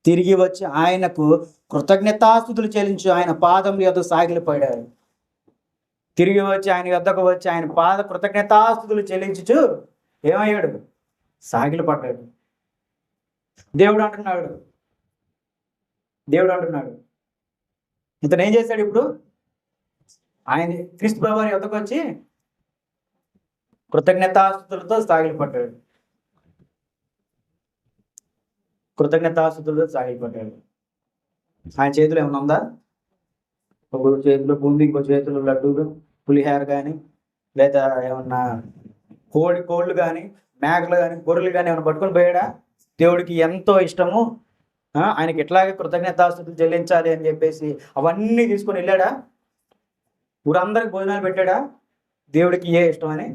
తిరిగి వచ్చి ఆయనకు కృతజ్ఞతాస్తుతులు చెల్లించు ఆయన పాదం యొద్ద సాగిలపడ్డాడు. తిరిగి వచ్చి ఆయన యొద్దకు వచ్చి ఆయన కృతజ్ఞతాస్తుతులు చెల్లించుచు ఏమయ్యాడు? సాగిలపడ్డాడు. దేవుడు అంటున్నాడు ఇతను ఏం చేశాడు? ఇప్పుడు ఆయన క్రీస్తు ప్రభువారి యొద్దకు వచ్చి కృతజ్ఞతాస్తుతులతో సాగిలపడ్డాడు. ఆయన చేతిలో ఏమన్నా ఉందా? ఒక చేతిలో బూందీ, ఇంకో చేతిలో లడ్డూలు, పులిహార కానీ, లేదా ఏమన్నా కోళ్ళు కానీ, మేకలు కానీ, గొర్రెలు కానీ ఏమైనా పట్టుకొని పోయాడా? దేవుడికి ఎంతో ఇష్టము, ఆయనకి ఎట్లాగే కృతజ్ఞతాస్తుతులు చెల్లించాలి అని చెప్పేసి అవన్నీ తీసుకొని వెళ్ళాడా? ఊరందరికి భోజనాలు పెట్టాడా? దేవుడికి ఏ ఇష్టం అని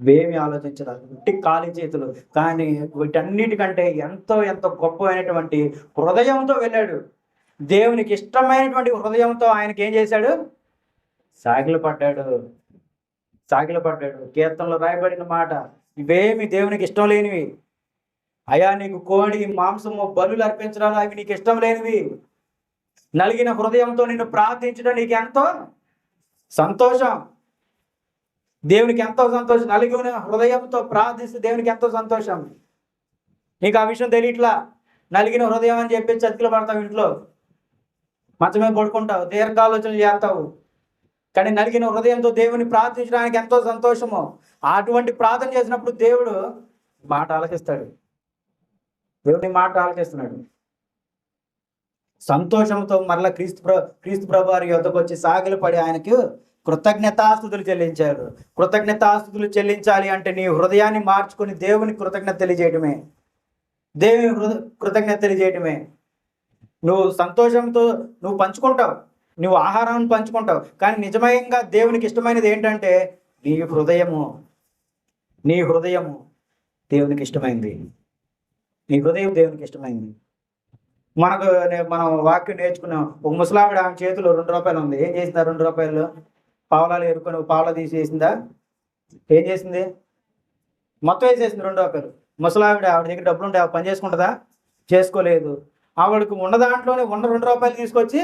వేమి ఆలోచించరాదు, ఉట్టి ఖాళీ చేతులు. కానీ వీటన్నిటికంటే ఎంతో గొప్పమైనటువంటి హృదయంతో వెళ్ళాడు. దేవునికి ఇష్టమైనటువంటి హృదయంతో ఆయనకి ఏం చేశాడు? సాగిలపడ్డాడు. కీర్తనలో రాయబడిన మాట, ఇవేమి దేవునికి ఇష్టం లేనివి అయా, నీకు కోడి మాంసము బలులు అర్పించడాలు అవి నీకు ఇష్టం లేనివి. నలిగిన హృదయంతో నిన్ను ప్రార్థించడం నీకు ఎంతో సంతోషం. దేవునికి ఎంతో సంతోషం. నలిగిన హృదయంతో ప్రార్థిస్తే దేవునికి ఎంతో సంతోషం. నీకు ఆ విషయం తెలియట్లా. నలిగిన హృదయం అని చెప్పి చతికిలు పడతావు, ఇంట్లో మంచం మీద పడుకుంటావు, దీర్ఘాలోచనలు చేస్తావు. కానీ నలిగిన హృదయంతో దేవుని ప్రార్థించడానికి ఎంతో సంతోషము. అటువంటి ప్రార్థన చేసినప్పుడు దేవుడు మాట ఆలకిస్తాడు. దేవుని మాట ఆలకిస్తున్నాడు. సంతోషంతో మరలా క్రీస్తు ప్రభు వారి యొద్దకు వచ్చి సాగిలపడి ఆయనకు కృతజ్ఞతాస్తుతులు చెల్లించాడు. కృతజ్ఞతాస్తుతులు చెల్లించాలి అంటే నీ హృదయాన్ని మార్చుకొని దేవుని కృతజ్ఞత తెలియజేయటమే. నువ్వు సంతోషంతో నువ్వు పంచుకుంటావు, నువ్వు ఆహారాన్ని పంచుకుంటావు. కానీ నిజంగా దేవునికి ఇష్టమైనది ఏంటంటే నీ హృదయము దేవునికి ఇష్టమైంది. నీ హృదయం దేవునికి ఇష్టమైంది. మనం వాక్యం నేర్చుకున్నాం. ఒక ముసలావిడ, ఆమె చేతిలో 2 రూపాయలు ఉంది. ఏం చేసిందా? 2 రూపాయలు పావలాలు ఏరుకొని పావలా తీసేసిందా? ఏం చేసింది? మొత్తం వేసేసింది 2 రూపాయలు. ముసలావిడ, ఆవిడ దగ్గర డబ్బులు ఉంటే ఆవిడ పని చేసుకుంటుందా? చేసుకోలేదు. ఆవిడకు ఉన్న దాంట్లోనే ఉన్న 2 రూపాయలు తీసుకొచ్చి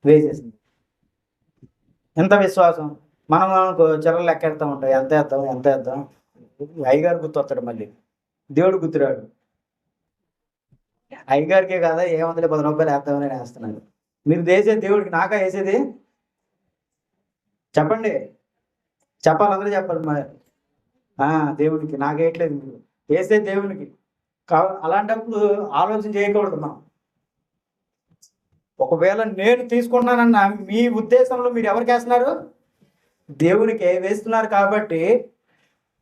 వేసేసింది. ఎంత విశ్వాసం. మనం అనుకో చిల్లర లెక్కేస్తా ఉంటాం, ఎంత వేద్దాం ఎంత వేద్దాం, అయ్యగారు గుర్తొస్తాడు, మళ్ళీ దేవుడు గుర్తురాడు. అయ్యగారికే కదా ఏముందిలే 10 రూపాయలు వేద్దామని వేస్తున్నాను. మీరు వేసే దేవుడికి నాకా వేసేది? చెప్పండి, చెప్పాలి, అందరూ చెప్పాలి మరి. దేవుడికి నాకేయట్లేదు, మీరు వేసే దేవునికి అలాంటప్పుడు ఆలోచన చేయకూడదు మనం. ఒకవేళ నేను తీసుకున్నానన్న మీ ఉద్దేశంలో మీరు ఎవరికి వేస్తున్నారు? దేవునికి వేస్తున్నారు. కాబట్టి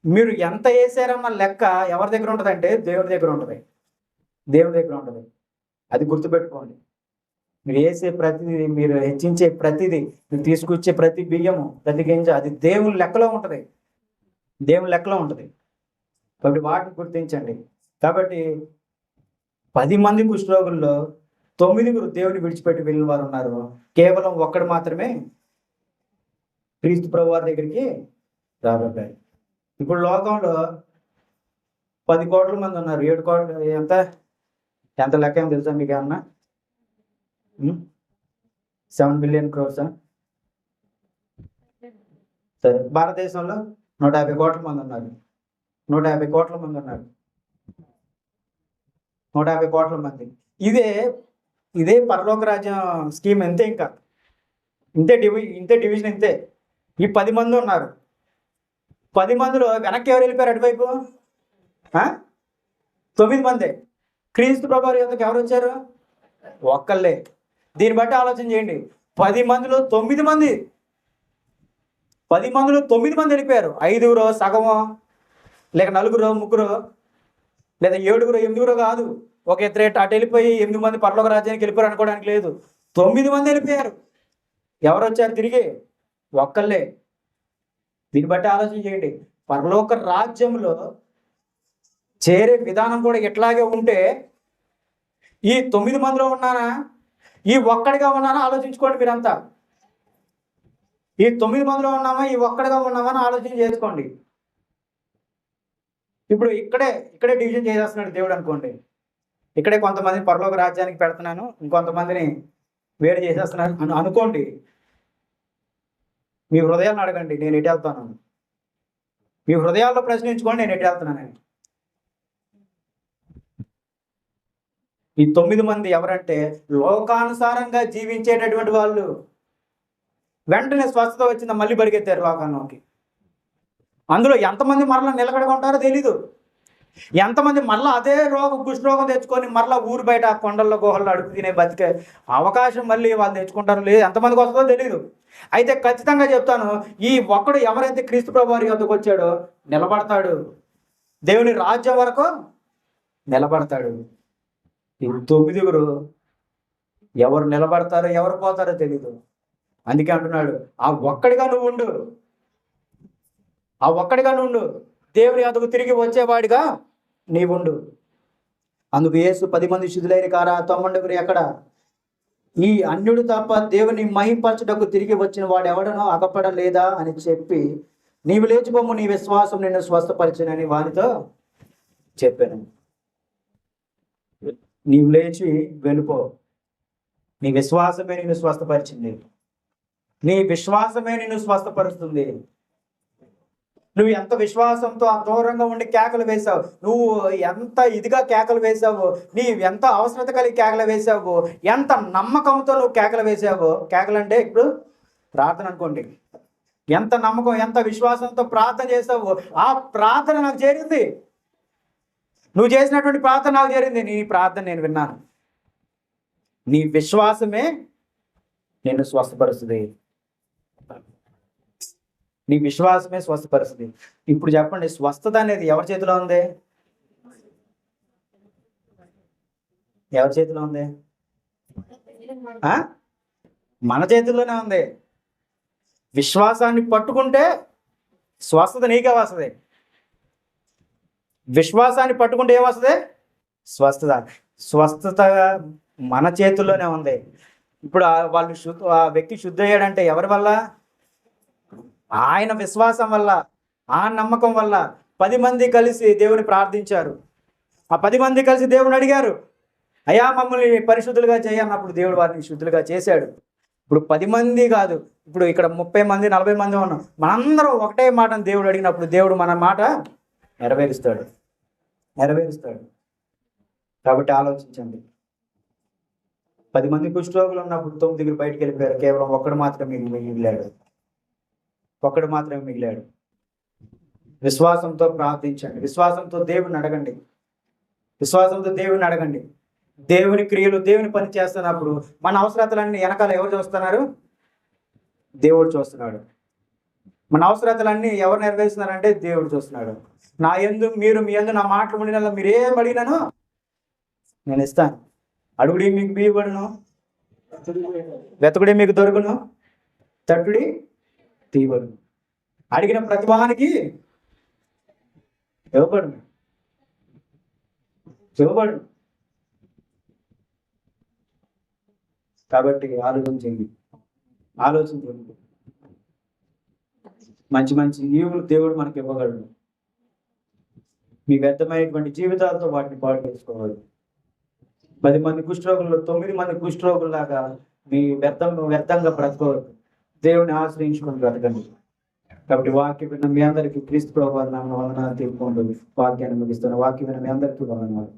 మీరు ఎంత వేసారన్న లెక్క ఎవరి దగ్గర ఉంటుంది అంటే దేవుడి దగ్గర ఉంటుంది. దేవుడి దగ్గర ఉంటుంది. అది గుర్తుపెట్టుకోండి. మీరు వేసే ప్రతిదీ, మీరు హెచ్చించే ప్రతిదీ, మీరు తీసుకొచ్చే ప్రతి బియ్యము, ప్రతి గింజ, అది దేవుని లెక్కలో ఉంటుంది. దేవుని లెక్కలో ఉంటుంది. కాబట్టి వాటిని గుర్తించండి. కాబట్టి 10 మంది కుష్ఠరోగుల్లో 9 దేవుని విడిచిపెట్టి వెళ్ళిన వారు ఉన్నారు. కేవలం ఒక్కడు మాత్రమే క్రీస్తు ప్రభు వారి దగ్గరికి రాబడ్డాడు. ఇప్పుడు లోకంలో 10 కోట్ల మంది ఉన్నారు. 7 కోట్ల ఎంత ఎంత లెక్క ఏమో తెలుసా మీకు ఏమన్నా? 7 బిలియన్ క్రోర్స్. సరే, భారతదేశంలో 150 కోట్ల మంది ఉన్నారు. 150 కోట్ల మంది ఉన్నారు. 150 కోట్ల మంది. ఇదే పరలోక రాజ్యం స్కీమ్ అంతే. ఇంకా ఇంతే డివిజన్ ఇంతే. ఈ 10 మంది ఉన్నారు. 10 మందిలో వెనక్కి ఎవరు వెళ్ళిపోయారు? అటువైపు 9 మందే. క్రీస్తు ప్రభు యొద్దకు ఎవరు వచ్చారు? ఒక్కళ్ళే. దీన్ని బట్టి ఆలోచన చేయండి. 10 మందిలో 9 మంది 10 మందిలో 9 మంది వెళ్ళిపోయారు. 5 సగమో, లేక 4 3 లేదా 7 8 కాదు. ఒక ఇద్దరు అటు వెళ్ళిపోయి 8 మంది పరలోక రాజ్యానికి వెళ్ళిపోయారు అనుకోవడానికి లేదు. 9 మంది వెళ్ళిపోయారు. ఎవరు వచ్చారు తిరిగి? ఒక్కళ్ళే. దీన్ని బట్టి ఆలోచన చేయండి. పరలోక రాజ్యంలో చేరే విధానం కూడా ఎట్లాగే ఉంటే ఈ 9 మందిలో ఉన్నానా, ఈ ఒక్కడిగా ఉన్నానా ఆలోచించుకోండి. మీరంతా ఈ 9 మందిలో ఉన్నామా, ఈ ఒక్కడిగా ఉన్నామా అని ఆలోచన చేసుకోండి. ఇప్పుడు ఇక్కడే డివిజన్ చేసేస్తున్నాడు దేవుడు అనుకోండి. ఇక్కడే కొంతమందిని పరలోక రాజ్యానికి పెడుతున్నాను, ఇంకొంతమందిని వేరు చేసేస్తున్నాను అనుకోండి. మీ హృదయాలను అడగండి, నేను ఎటు వెళ్తాను? మీ హృదయాల్లో ప్రశ్నించుకోండి, నేను ఎటు వెళ్తున్నానని. ఈ 9 మంది ఎవరంటే లోకానుసారంగా జీవించేటటువంటి వాళ్ళు. వెంటనే స్వస్థత వచ్చిందా మళ్ళీ పరిగెత్తారు లోకంలోకి. అందులో ఎంతమంది మరలా నిలకడగా ఉంటారో తెలీదు. ఎంతమంది మరలా అదే కుష్ఠరోగం తెచ్చుకొని మరలా ఊరు బయట కొండల్లో గుహల్లో అడుగు తినే బతికే అవకాశం మళ్ళీ వాళ్ళు తెచ్చుకుంటారో లేదు, ఎంతమందికి వస్తుందో తెలీదు. అయితే ఖచ్చితంగా చెప్తాను, ఈ ఒక్కడు ఎవరైతే క్రీస్తు ప్రభు వారి యొద్దకు వచ్చాడో నిలబడతాడు. దేవుని రాజ్యం వరకు నిలబడతాడు. ఈ 9 ఎవరు నిలబడతారో ఎవరు పోతారో తెలీదు. అందుకే అంటున్నాడు, ఆ ఒక్కడిగా నువ్వు ఉండు. దేవుని యొద్దకు తిరిగి వచ్చేవాడిగా నీవుండు. అందుకు యేసు 10 మంది శుద్ధులైన కారా 90 ఎక్కడ? ఈ అన్యుడు తప్ప దేవుని మహింపరచుటకు తిరిగి వచ్చిన వాడు ఎవడనో అగపడలేదా అని చెప్పి, నీవు లేచిపోము, నీ విశ్వాసం నిన్ను స్వస్థపరిచినని వానితో చెప్పాను. నీవు లేచి వెళ్ళిపో, నీ విశ్వాసమే నిన్ను స్వస్థపరిచింది. నీ విశ్వాసమే నిన్ను స్వస్థపరుస్తుంది. నువ్వు ఎంత విశ్వాసంతో ఆ దూరంగా ఉండి కేకలు వేసావు, నువ్వు ఎంత ఇదిగా కేకలు వేసావు, నీవు ఎంత అవసరత కలిగి కేకలు వేసావు, ఎంత నమ్మకంతో నువ్వు కేకలు వేసావు. కేకలంటే ఇప్పుడు ప్రార్థన అనుకోండి. ఎంత నమ్మకం, ఎంత విశ్వాసంతో ప్రార్థన చేసావు, ఆ ప్రార్థన నాకు చేరింది. నువ్వు చేసినటువంటి ప్రార్థన నాకు చేరింది. నీ ప్రార్థన నేను విన్నాను. నీ విశ్వాసమే నిన్ను స్వస్థపరుస్తుంది. నీ విశ్వాసమే స్వస్థపరుస్తుంది. ఇప్పుడు చెప్పండి, స్వస్థత అనేది ఎవరి చేతిలో ఉంది? ఎవరి చేతిలో ఉంది? మన చేతుల్లోనే ఉంది. విశ్వాసాన్ని పట్టుకుంటే స్వస్థత నీకే వస్తుంది. విశ్వాసాన్ని పట్టుకుంటే ఏమొస్తుంది? స్వస్థత మన చేతుల్లోనే ఉంది. ఇప్పుడు ఆ వ్యక్తి శుద్ధి అయ్యాడంటే ఎవరి వల్ల? ఆయన విశ్వాసం వల్ల, ఆ నమ్మకం వల్ల. 10 మంది కలిసి దేవుని ప్రార్థించారు. ఆ 10 మంది కలిసి దేవుని అడిగారు, అయ్యా మమ్మల్ని పరిశుద్ధులుగా చేయన్నప్పుడు దేవుడు వారిని శుద్ధులుగా చేశాడు. ఇప్పుడు 10 మంది కాదు, ఇప్పుడు ఇక్కడ 30 మంది 40 మంది ఉన్నాం, మనందరం ఒకటే మాటను దేవుడు అడిగినప్పుడు దేవుడు మన మాట నెరవేరుస్తాడు. కాబట్టి ఆలోచించండి. 10 మంది కుష్ఠరోగులు ఉన్నప్పుడు 9 బయటికి వెళ్ళిపోయారు, కేవలం ఒక్కడు మాత్రమే మిగిలాడు. విశ్వాసంతో ప్రార్థించండి, విశ్వాసంతో దేవుని అడగండి. దేవుని క్రియలు, దేవుని పని చేస్తున్నప్పుడు మన అవసరతలన్నీ వెనకాల ఎవరు చూస్తున్నారు? దేవుడు చూస్తున్నాడు. మన అవసరతలన్నీ ఎవరు నెరవేరుస్తున్నారంటే దేవుడు చూస్తున్నాడు. మీరు మీ యందు నా మాటలు ఉండిన మీరు ఏం అడిగినానో నేను ఇస్తాను. అడుగుడి మీకు బియ్యబడును, వెతకుడి మీకు దొరుకును, తట్టుడి తీయబడును. అడిగిన ప్రతిభానికి ఇవ్వబడును. కాబట్టి ఆలోచించండి. మంచి మంచి ఈవులు దేవుడు మనకి ఇవ్వగలడు. మీ వ్యర్థమైనటువంటి జీవితాలతో వాటిని పాడు చేసుకోవాలి. 10 మంది కుష్ఠరోగుల్లో 9 మంది కుష్ఠరోగుల్లాగా మీ వ్యర్థంగా బ్రతకవద్దు. దేవుని ఆశ్రయించుకొని బ్రతకండి. కాబట్టి వాక్యం విన్న మీ అందరికీ క్రీస్తు ప్రభువు నామమున వందనాలు తెలుపుకుంటూ వాక్యాన్ని ముగిస్తున్న వాక్యం విన్న మీ అందరికీ వందనాలు.